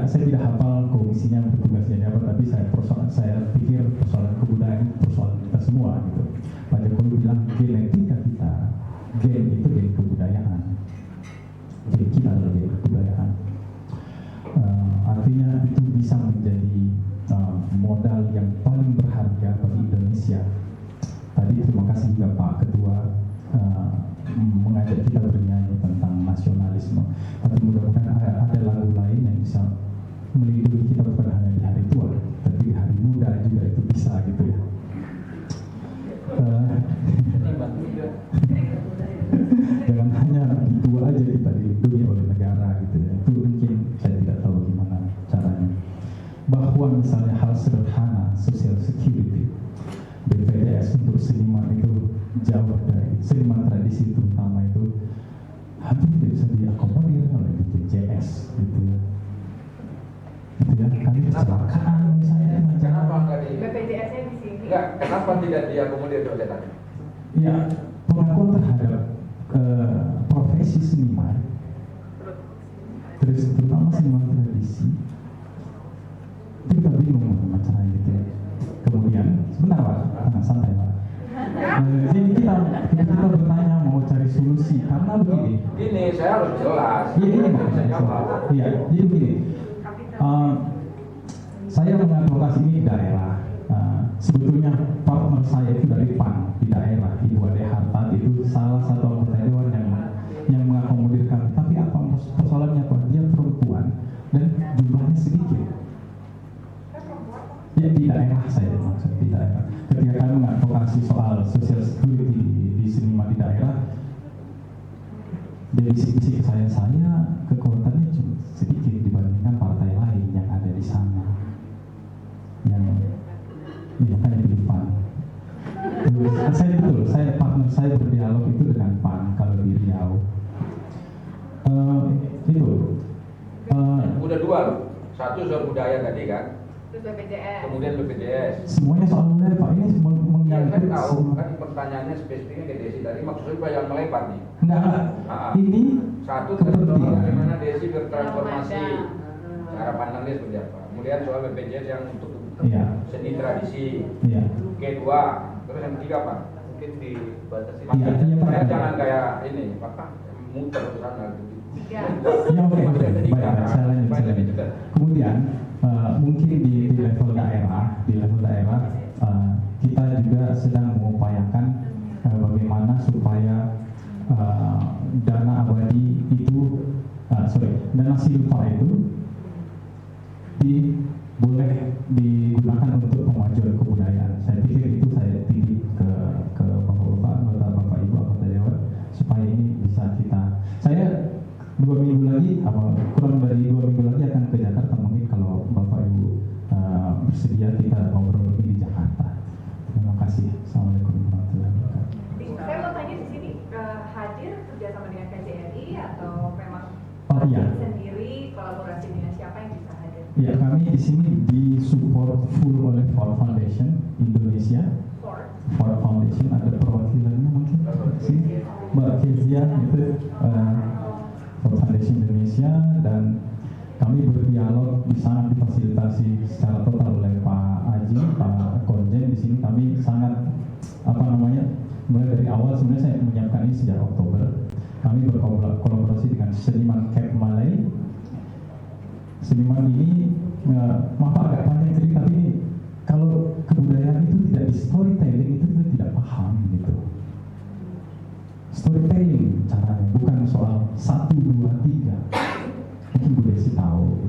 saya tidak hafal komisinya tugasnya apa, tapi saya pikir persoalan kebudayaan itu persoalan kita semua gitu. Pak Jokowi bilang genetika kita, gen itu gen kebudayaan, jadi kita adalah gen kebudayaan. Artinya itu bisa menjadi modal yang paling berharga bagi Indonesia. Tadi terima kasih juga Pak Ketua mengajak kita bernyanyi tentang nasionalisme. Tapi mudah-mudahan ada lagu lain yang bisa melindungi kita bukan hanya di hari tua, tapi di hari muda juga itu bisa gitu ya. Jangan hanya di tua aja kita dilindungi oleh negara gitu ya. Itu mungkin saya tidak tahu gimana caranya. Bahwa misalnya hal sederhana social security, BPJS untuk seniman itu jauh dari seniman tradisi terutama itu hampir tidak bisa diakomodir oleh BPJS gitu ya. Gitu ya, kami kecelakaan misalnya. Kenapa nggak di BPJS-nya di sini? Enggak, kenapa tidak diakomodir oleh tadi? Ya, pengakuan terhadap profesi seniman, terutama seniman tradisi, itu kita bingung bagaimana caranya gitu ya. Kemudian, sebentar Pak, santai Pak. Jadi kita bertanya mau cari solusi karena begini. Ini saya harus jelas. Iya ini bisa jawab. Iya, jadi begini. Saya mengadvokasi ini di daerah. Sebetulnya partner saya itu dari PAN di daerah, Ibu Ade Hartat itu salah satu anggota dewan yang mengakomodir kami. Tapi apa persoalannya Pak? Dia perempuan dan jumlahnya sedikit. Ya di daerah saya maksud di daerah. Ketika kami mengadvokasi soal social security di seniman di daerah, dari sisi saya kekuatannya cuma sedikit dibandingkan partai lain yang ada di sana. Yang makanya pilih PAN. Saya partner saya berdialog itu dengan PAN kalau di Riau. Udah dua loh. Satu soal budaya tadi kan. Terus BPJS. Kemudian BPJS. Semuanya soal budaya Pak, ini semua Ya, menyangkut saya tahu semua. kan pertanyaannya spesifiknya ke Desi tadi maksudnya yang melebar nih. Enggak, ini Satu kepentingan. bagaimana Desi bertransformasi, cara pandang dia seperti apa. Kemudian soal BPJS yang untuk Iya. seni tradisi. Iya. Kedua, terus yang ketiga apa? Mungkin dibatasi. Iya, Pak. Saya jangan kayak ini, apa? Muter ke sana gitu. Tiga. Ya oke, baik, saya lanjut. Kemudian mungkin di level daerah, kita juga sedang mengupayakan bagaimana supaya dana abadi itu, dana silpa itu boleh digunakan untuk pemajuan kebudayaan. Saya pikir itu saya titip ke bapak ibu anggota dewan supaya ini bisa saya 2 minggu lagi kurang dari 2 minggu lagi akan ke Jakarta, mungkin kalau bapak ibu bersedia kita ngobrol lebih di Jakarta. Terima kasih. Assalamualaikum warahmatullahi wabarakatuh. Saya mau tanya di sini hadir kerjasama dengan KJRI atau memang Iya. sendiri kolaborasi dengan siapa yang bisa hadir? Ya, kami di sini disupport full oleh Ford Foundation Indonesia. Ford Foundation ada perwakilannya mungkin sih Mbak Kezia itu Ford Foundation Indonesia, dan kami berdialog di sana difasilitasi secara total oleh Pak Aji, Pak Konjen. Di sini kami sangat mulai dari awal sebenarnya saya menyiapkan ini sejak Oktober. Kami berkolaborasi dengan seniman Cap Malay. Seniman ini maaf agak panjang cerita, tapi kalau kebudayaan itu tidak di storytelling itu kita tidak paham gitu. Storytelling caranya bukan soal 1, 2, 3. Mungkin Bu Desi tahu.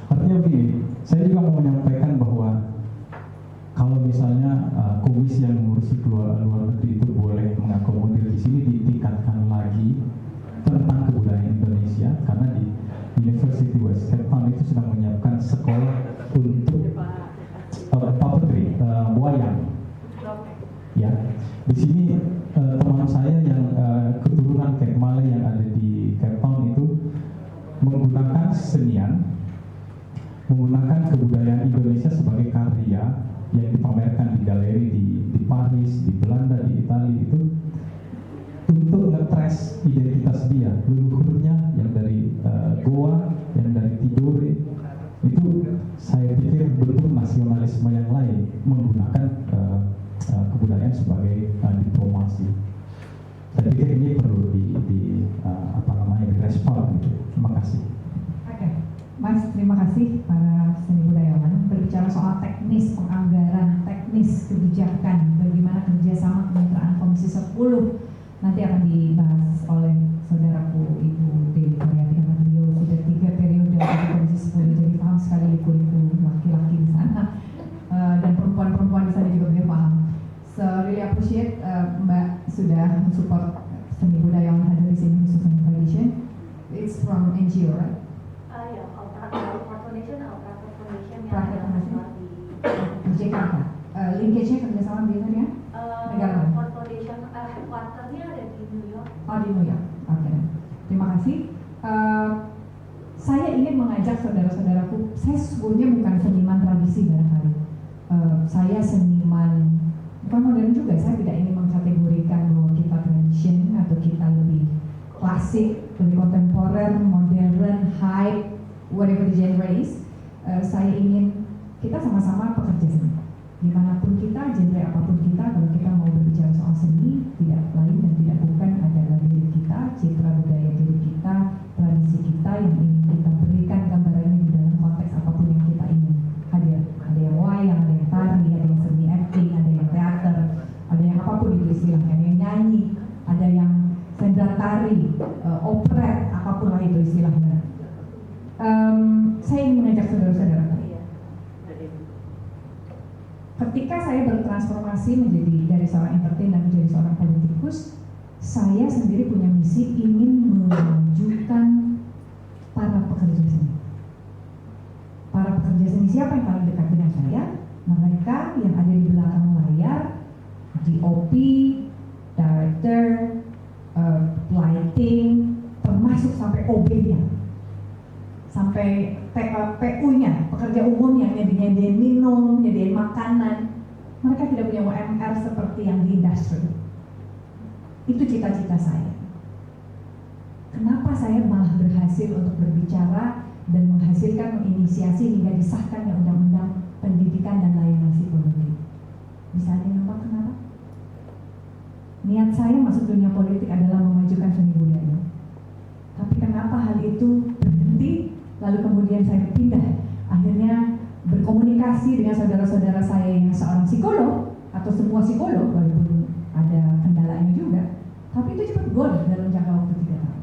Artinya begini, saya juga mau menyampaikan bahwa kalau misalnya komisi yang mengurusi luar negeri itu boleh mengakomodir di sini, ditingkatkan lagi tentang kebudayaan Indonesia, karena di University West Cape Town itu sedang menyiapkan sekolah untuk puppetry, wayang. Ya, di sini teman saya yang keturunan Cape Malay yang ada di Cape Town itu menggunakan kesenian, menggunakan kebudayaan Indonesia sebagai karya yang dipamerkan di galeri di Paris, di Belanda, di Italia itu untuk nge-trace identitas dia, leluhurnya yang dari Goa, yang dari lain sebagai diplomasi. Saya pikir ini perlu direspon gitu. Terima kasih. Oke, Mas, terima kasih para seni budayawan. Berbicara soal teknis penganggaran, teknis kebijakan, bagaimana kerjasama kemitraan Komisi 10 nanti akan dibahas oleh saudaraku Ibu Dewi Karyati, karena beliau sudah 3 periode di Komisi 10, jadi paham sekali liku-liku laki-laki di sana dan perempuan-perempuan di sana juga beliau paham. So really appreciate Mbak sudah mensupport seni budayawan hadir di sini khususnya tradition. It's from NGO, right? Ya, Art Foundation yang Private ada Foundation. di Jakarta. Linkage-nya kerjasama biasanya negara. Art Foundation headquarter-nya ada di New York. Oh, di New York. Oke. Terima kasih. Saya ingin mengajak saudara-saudaraku. Saya sesungguhnya bukan seniman tradisi barangkali. Saya seniman bukan modern juga. Saya tidak ingin mengkategorikan bahwa kita tradition atau kita lebih klasik, lebih kontemporer, modern, hype, whatever the genre is. Saya ingin kita sama-sama pekerja seni. Dimanapun kita, genre apapun kita, kalau kita mau berbicara soal seni, tidak lain dan tidak bukan adalah diri kita, citra budaya diri kita, tradisi kita yang ingin kita berikan gambarannya di dalam konteks apapun yang kita ingin hadir. Ada yang wayang, ada yang tari, ada yang seni acting, ada yang teater, ada yang apapun itu istilahnya, ada yang nyanyi, ada yang sendera tari, operet, apapun lah itu istilahnya. Saya ingin mengajak saudara-saudara ketika saya bertransformasi menjadi dari seorang entertain dan menjadi seorang politikus, saya sendiri punya misi ingin memajukan para pekerja seni. Para pekerja seni siapa yang paling dekat dengan saya? Mereka yang ada di belakang layar, DOP, director, lighting, termasuk sampai OB-nya, sampai PU-nya, pekerja umum yang nyediain minum, nyediain makanan. Mereka tidak punya UMR seperti yang di industri. Itu cita-cita saya. Kenapa saya malah berhasil untuk berbicara dan menghasilkan, menginisiasi hingga disahkannya undang-undang pendidikan dan layanan psikologi? Bisa ada yang nampak kenapa? Niat saya masuk dunia politik adalah memajukan seni budaya. Tapi kenapa hal itu berhenti? Lalu kemudian saya pindah, akhirnya berkomunikasi dengan saudara-saudara saya yang seorang psikolog atau semua psikolog, walaupun ada kendalanya juga, tapi itu cepat gol dalam jangka waktu 3 tahun.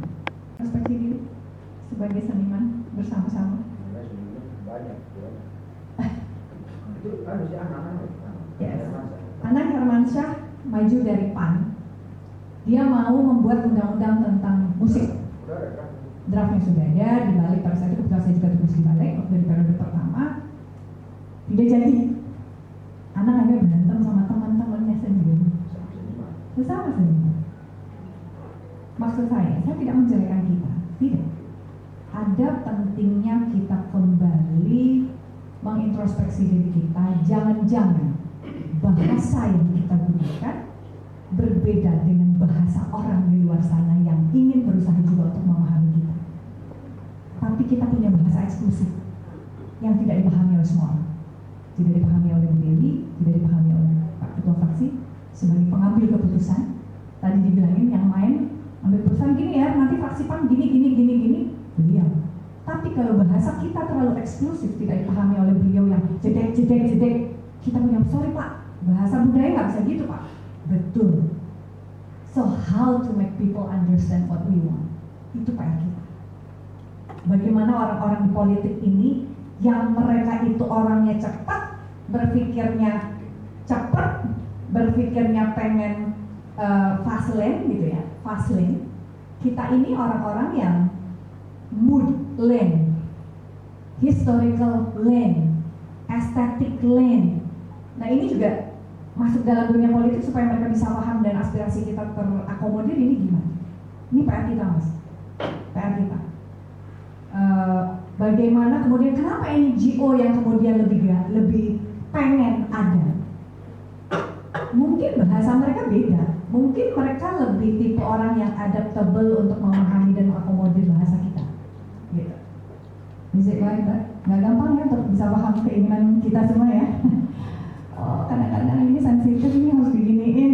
Perspektif diri sebagai seniman bersama-sama. Banyak. Itu kan si anak-anak. Yes. Anak Hermansyah maju dari PAN. Dia mau membuat undang-undang tentang musik. Draftnya sudah ada di balik, pada saat itu kebetulan saya juga tulis di balik waktu di periode pertama. Tidak jadi. Anak akhirnya berantem sama teman-temannya sendiri. Bersama sendiri. Maksud saya tidak menjelekan kita, tidak. Ada pentingnya kita kembali mengintrospeksi diri kita. Jangan-jangan bahasa yang kita gunakan berbeda dengan bahasa orang di luar sana yang ingin berusaha juga untuk memahami kita. Tapi kita punya bahasa eksklusif yang tidak dipahami oleh semua orang. Tidak dipahami oleh Bu Dewi, tidak dipahami oleh Pak Ketua Fraksi sebagai pengambil keputusan. Tadi dibilangin yang main ambil keputusan gini ya, nanti fraksi PAN gini, beliau. Tapi kalau bahasa kita terlalu eksklusif, tidak dipahami oleh beliau yang jedek, kita punya, sorry Pak, bahasa budaya nggak bisa gitu Pak. Betul. So how to make people understand what we want? Itu PR kita. Bagaimana orang-orang di politik ini yang mereka itu orangnya cepat, berpikirnya cepat, berpikirnya pengen fast lane gitu ya, fast lane. Kita ini orang-orang yang mood lane, historical lane, aesthetic lane. Nah ini juga masuk dalam dunia politik supaya mereka bisa paham dan aspirasi kita terakomodir. Ini gimana? Ini PR kita Mas, PR kita. Bagaimana kemudian kenapa NGO yang kemudian lebih pengen ada? Mungkin bahasa mereka beda, mungkin mereka lebih tipe orang yang adaptable untuk memahami dan mengakomodir bahasa kita. Gitu. Bisa nggak gampang ya untuk bisa paham keinginan kita semua ya. Oh, kadang-kadang ini sensitif, ini harus diginiin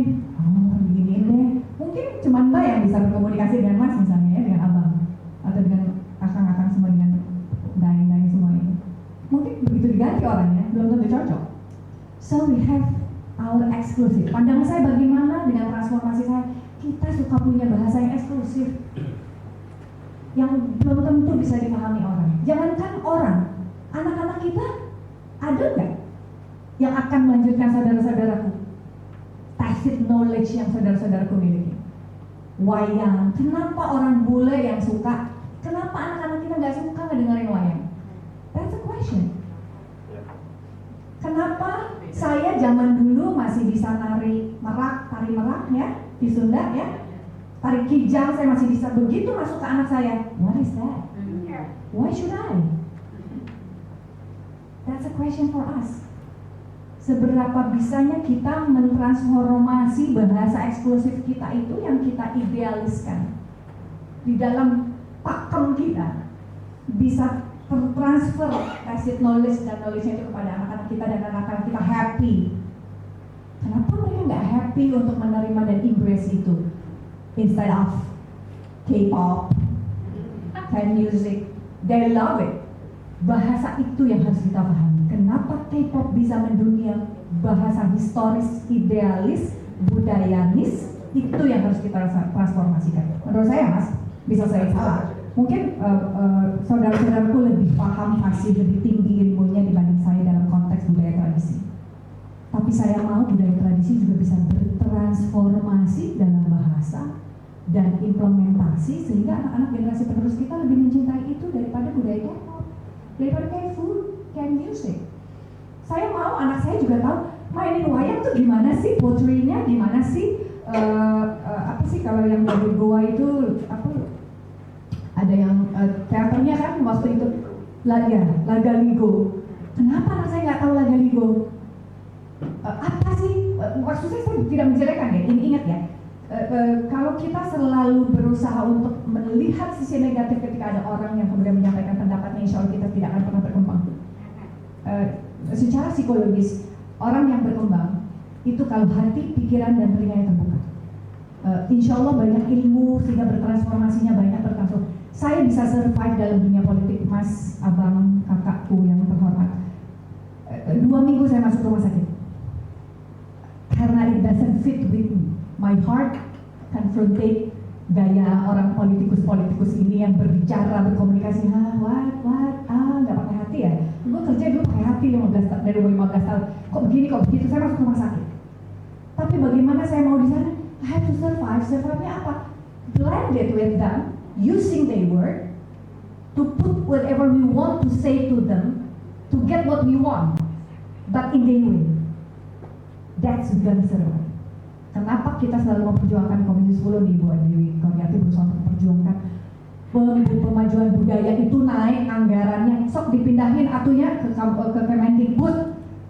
So we have our exclusive. Pandangan saya bagaimana dengan transformasi saya? Kita suka punya bahasa yang eksklusif, yang belum tentu bisa dipahami orang. Jangankan orang, anak-anak kita ada nggak yang akan melanjutkan saudara-saudaraku tacit knowledge yang saudara-saudaraku miliki? Wayang, kenapa orang bule yang suka? Kenapa anak-anak kita nggak suka ngedengerin wayang? That's a question. Kenapa saya zaman dulu masih bisa tari merak ya di Sunda ya, tari kijang saya masih bisa, begitu masuk ke anak saya, what is that? Why should I? That's a question for us. Seberapa bisanya kita mentransformasi bahasa eksklusif kita itu yang kita idealiskan di dalam pakem kita bisa transfer tacit knowledge dan knowledge itu kepada anak-anak kita dan anak-anak kita happy. Kenapa mereka nggak happy untuk menerima dan embrace itu instead of K-pop, Thai music, they love it. Bahasa itu yang harus kita pahami. Kenapa K-pop bisa mendunia? Bahasa historis, idealis, budayanis, itu yang harus kita transformasikan. Menurut saya, Mas, bisa saya salah. Mungkin saudara-saudaraku lebih paham, pasti lebih tinggi ilmunya dibanding saya dalam konteks budaya tradisi. Tapi saya mau budaya tradisi juga bisa bertransformasi dalam bahasa dan implementasi sehingga anak-anak generasi penerus kita lebih mencintai itu daripada budaya K-pop, daripada kayak food, kayak music. Saya mau anak saya juga tahu mainin wayang tuh gimana sih, pottery-nya gimana sih, apa sih kalau yang dari Goa itu apa? Ada yang teaternya kan waktu itu Lagaligo. Kenapa anak saya nggak tahu Lagaligo? Apa sih? Maksudnya saya tidak menjelekkan ya. Ini ingat ya. Kalau kita selalu berusaha untuk melihat sisi negatif ketika ada orang yang kemudian menyampaikan pendapatnya, insya Allah kita tidak akan pernah berkembang. Secara psikologis, orang yang berkembang itu kalau hati, pikiran, dan telinganya terbuka. Insya Allah banyak ilmu sehingga bertransformasinya banyak bertransformasi. Saya bisa survive dalam dunia politik, Mas, abang, kakakku yang terhormat. 2 minggu saya masuk rumah sakit karena it doesn't fit with me. My heart confrontate gaya orang politikus ini yang berbicara, berkomunikasi, nggak pakai hati ya. Gue kerja dulu pakai hati 15 tahun. Kok begini, kok begitu, saya masuk rumah sakit. Tapi bagaimana saya mau di sana? I have to survive. Survive-nya apa? Blended with them, using their word to put whatever we want to say to them to get what we want, but in their way. That's gonna survive. Kenapa kita selalu memperjuangkan Komisi 10 nih, Bu Dewi Koryati berusaha untuk memperjuangkan pemajuan budaya itu naik anggarannya, sok dipindahin atunya ke Kemendikbud.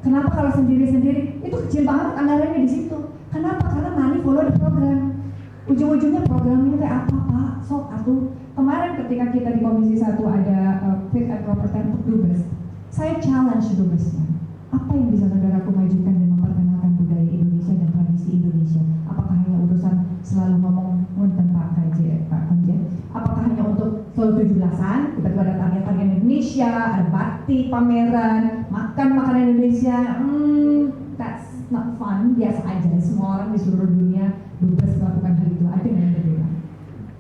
Kenapa kalau sendiri-sendiri itu kecil banget anggarannya di situ? Kenapa? Karena money follow the program. Ujung-ujungnya programnya kayak apa, Pak? Sok atuh. Kemarin ketika kita di Komisi 1 ada fit and proper test untuk dubes, saya challenge dubesnya. Apa yang bisa saudaraku majukan dan memperkenalkan budaya Indonesia dan tradisi Indonesia? Apakah hanya urusan selalu ngomong tentang Pak Konjen? Apakah hanya untuk selalu 17-an, tiba-tiba ada tarian-tarian Indonesia, ada batik, pameran, makan makanan Indonesia? That's not fun, biasa aja. Semua orang di seluruh dunia dubes melakukan hal itu. Ada yang berbeda,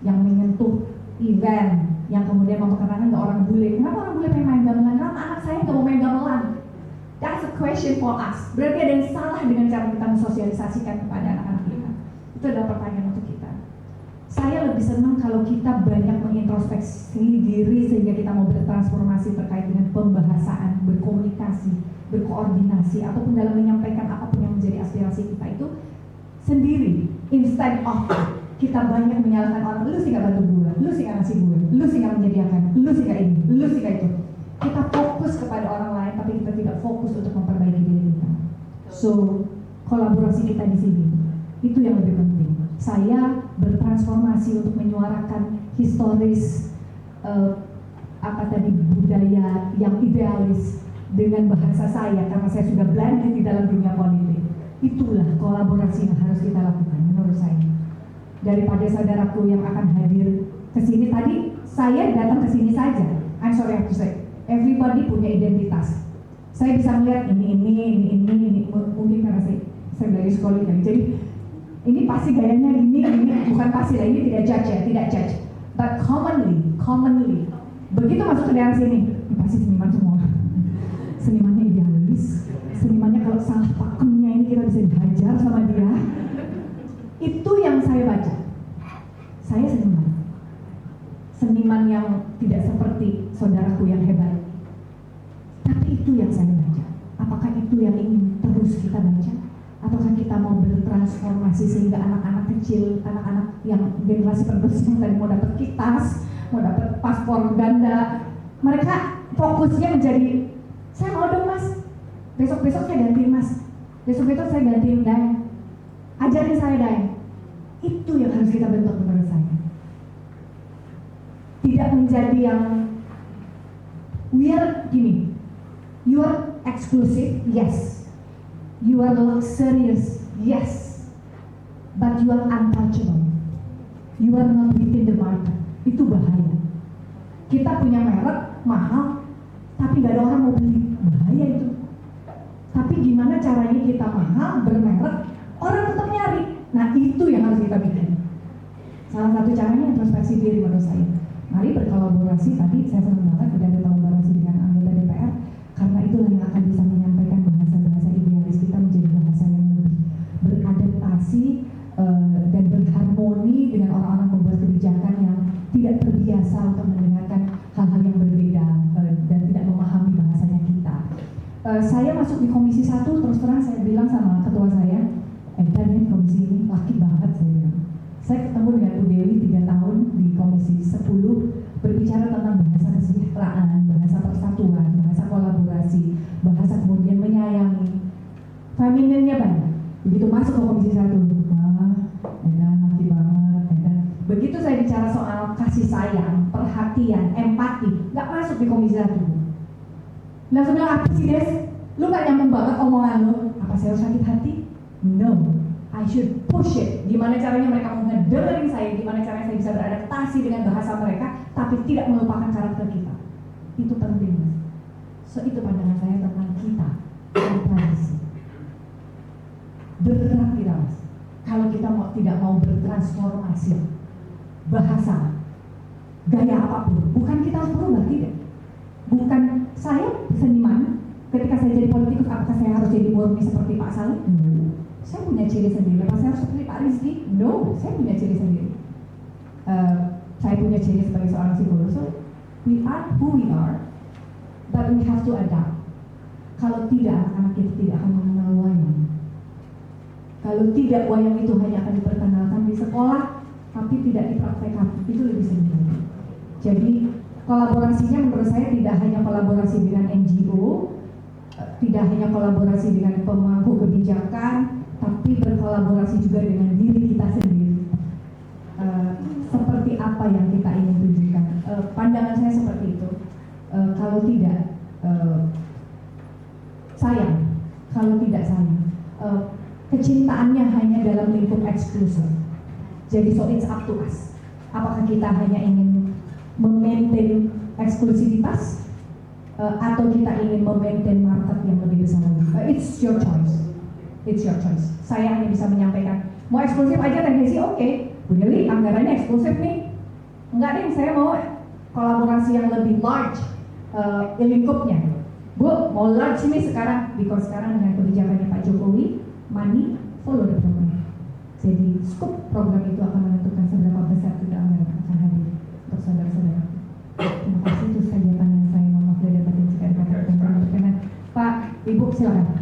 yang menyentuh event, yang kemudian memperkenalkan ke orang bule. Kenapa orang bule pengen main gamelan? Kenapa anak saya nggak mau main gamelan? That's a question for us. Berarti ada yang salah dengan cara kita mensosialisasikan kepada anak-anak kita. Itu adalah pertanyaan untuk kita. Saya lebih senang kalau kita banyak mengintrospeksi diri sehingga kita mau bertransformasi terkait dengan pembahasaan, berkomunikasi, berkoordinasi, ataupun dalam menyampaikan apapun yang menjadi aspirasi kita itu sendiri. Instead of kita banyak menyalahkan orang, lu sih gak bantu gue, lu sih gak ngasih gue, lu sih gak menyediakan, lu sih gak ini, lu sih gak itu. Kita fokus kepada orang lain, tapi kita tidak fokus untuk memperbaiki diri kita. So, kolaborasi kita di sini, itu yang lebih penting. Saya bertransformasi untuk menyuarakan historis, budaya yang idealis dengan bahasa saya, karena saya sudah blended di dalam dunia politik. Itulah kolaborasi yang harus kita lakukan, menurut saya. Daripada saudaraku yang akan hadir ke sini tadi, saya datang ke sini saja. I'm sorry to say, everybody punya identitas. Saya bisa melihat ini mungkin karena saya belajar psikologi kan. Jadi ini pasti gayanya gini, bukan pasti lah, ini tidak judge ya, tidak judge. But commonly, begitu masuk ke daerah sini, ini pasti seniman semua. Senimannya idealis, senimannya kalau salah pakemnya ini kita bisa dihajar sama dia. Itu yang saya baca. Saya seniman yang tidak seperti saudaraku yang hebat. Tapi itu yang saya baca. Apakah itu yang ingin terus kita baca? Ataukah kita mau bertransformasi sehingga anak-anak kecil, anak-anak yang generasi penerus yang tadi mau dapat kitas, mau dapat paspor ganda, mereka fokusnya menjadi, saya mau dong mas, besok-besok saya gantiin mas, besok-besok saya gantiin Dayang, ajarin saya Dayang. Itu yang harus kita bentuk menurut saya. Tidak menjadi yang we are gini, you are exclusive, yes. You are luxurious, yes. But you are untouchable. You are not within the market. Itu bahaya. Kita punya merek mahal, tapi gak ada orang mau beli. Bahaya itu. Tapi gimana caranya kita mahal, bermerek, orang tetap nyari. Nah itu yang harus kita bikin. Salah satu caranya introspeksi diri menurut saya. Mari berkolaborasi. Tadi saya senang banget udah ada kolaborasi dengan anggota DPR, karena itulah yang akan bisa menyampaikan bahasa-bahasa idealis kita menjadi bahasa yang lebih beradaptasi dan berharmoni dengan orang-orang pembuat kebijakan yang tidak terbiasa untuk mendengarkan hal-hal yang berbeda dan tidak memahami bahasanya kita. Saya masuk di Komisi 1, terus terang saya bilang sama ketua saya, dan ini komisi ini laki banget saya bilang. Saya ketemu dengan Bu Dewi 3 tahun di Komisi 10 berbicara tentang bahasa kesejahteraan, bahasa persatuan, bahasa kolaborasi, bahasa kemudian menyayangi. Femininnya banyak. Begitu masuk ke Komisi 1, edan laki banget, edan. Begitu saya bicara soal kasih sayang, perhatian, empati, nggak masuk di Komisi 1. Langsung bilang, apa sih Des? Lu nggak nyambung banget omongan lu. Apa saya harus sakit hati? No. I should push it. Gimana caranya mereka mau ngedengerin saya, gimana caranya saya bisa beradaptasi dengan bahasa mereka, tapi tidak melupakan karakter kita. Itu penting, Mas. So itu pandangan saya tentang kita dan tradisi. Berat kita, Mas. Kalau kita tidak mau bertransformasi bahasa, gaya apapun, bukan kita harus berubah, tidak. Bukan saya seniman, ketika saya jadi politikus, apakah saya harus jadi murni seperti Pak Salim? No. Saya punya ciri sendiri. Apa saya harus seperti Pak Rizky? No, saya punya ciri sendiri. Saya punya ciri sebagai seorang psikolog. So, we are who we are, but we have to adapt. Kalau tidak, anak-anak kita tidak akan mengenal wayang. Kalau tidak, wayang itu hanya akan diperkenalkan di sekolah, tapi tidak dipraktekkan. Itu lebih sedih. Jadi, kolaborasinya menurut saya tidak hanya kolaborasi dengan NGO, tidak hanya kolaborasi dengan pemangku kebijakan, tapi berkolaborasi juga dengan diri kita sendiri. Seperti apa yang kita ingin tunjukkan. Pandangan saya seperti itu. Kalau tidak sayang, kalau tidak sayang, kecintaannya hanya dalam lingkup eksklusif. Jadi so it's up to us. Apakah kita hanya ingin memaintain eksklusivitas atau kita ingin memaintain market yang lebih besar lagi? It's your choice. It's your choice. Saya hanya bisa menyampaikan, mau eksklusif aja teknisi, oke. Bu Dewi, anggarannya eksklusif nih. Enggak deh, saya mau kolaborasi yang lebih large lingkupnya. Bu, mau large ini sekarang, because sekarang dengan kebijakannya Pak Jokowi, money follow the program. Jadi scope program itu akan menentukan seberapa besar kita anggaran akan hadir untuk saudara-saudara. Terima kasih, itu saja pandangan saya. Mohon maaf dari batin jika ada kata-kata yang berkenan. Pak, Ibu silakan.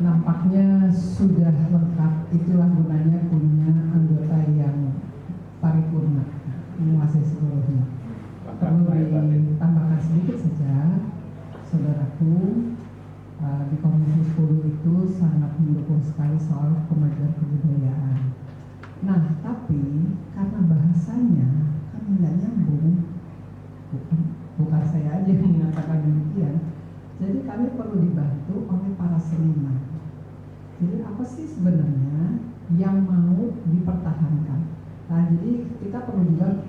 Nampaknya sudah lengkap. Itulah gunanya punya anggota yang paripurna, menguasai seluruhnya. Perlu ditambahkan sedikit saja, saudaraku, di Komisi 10 itu sangat mendukung sekali soal kemajuan kebudayaan. Nah, tapi karena bahasanya kan nggak nyambung, bukan saya aja yang mengatakan demikian. Jadi kami perlu dibantu oleh para seniman. Jadi apa sih sebenarnya yang mau dipertahankan? Nah, jadi kita perlu juga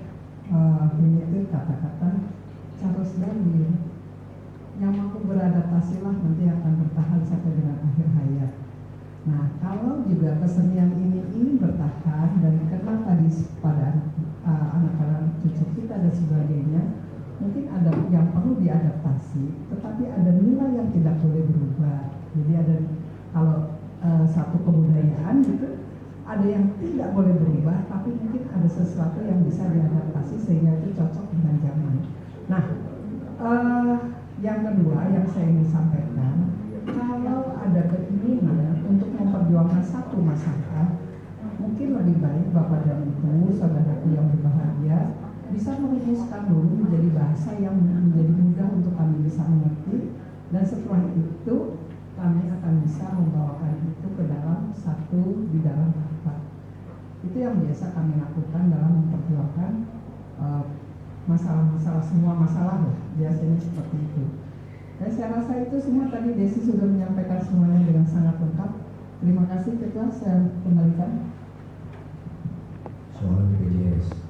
memiliki kata-kata Charles Darwin, yang mampu beradaptasilah nanti akan bertahan sampai dengan akhir hayat. Nah, kalau juga kesenian ini ingin bertahan dan kenal tadi pada anak-anak cucu kita dan sebagainya, mungkin ada yang perlu diadaptasi, tetapi ada nilai yang tidak boleh berubah. Jadi ada kalau satu kebudayaan gitu, ada yang tidak boleh berubah, tapi mungkin ada sesuatu yang bisa diadaptasi sehingga itu cocok dengan zaman. Nah, yang kedua yang saya ingin sampaikan, kalau ada keinginan untuk memperjuangkan satu masalah, mungkin lebih baik Bapak dan Ibu, saudaraku yang berbahagia, bisa merumuskan dulu menjadi bahasa yang menjadi mudah untuk kami bisa mengerti, dan setelah itu kami akan bisa membawakan itu ke dalam satu di dalam rapat. Itu yang biasa kami lakukan dalam memperjuangkan masalah-masalah, semua masalah lah, biasanya seperti itu. Dan saya rasa itu semua tadi Desi sudah menyampaikan semuanya dengan sangat lengkap. Terima kasih Ketua, saya kembalikan. Soal BPJS.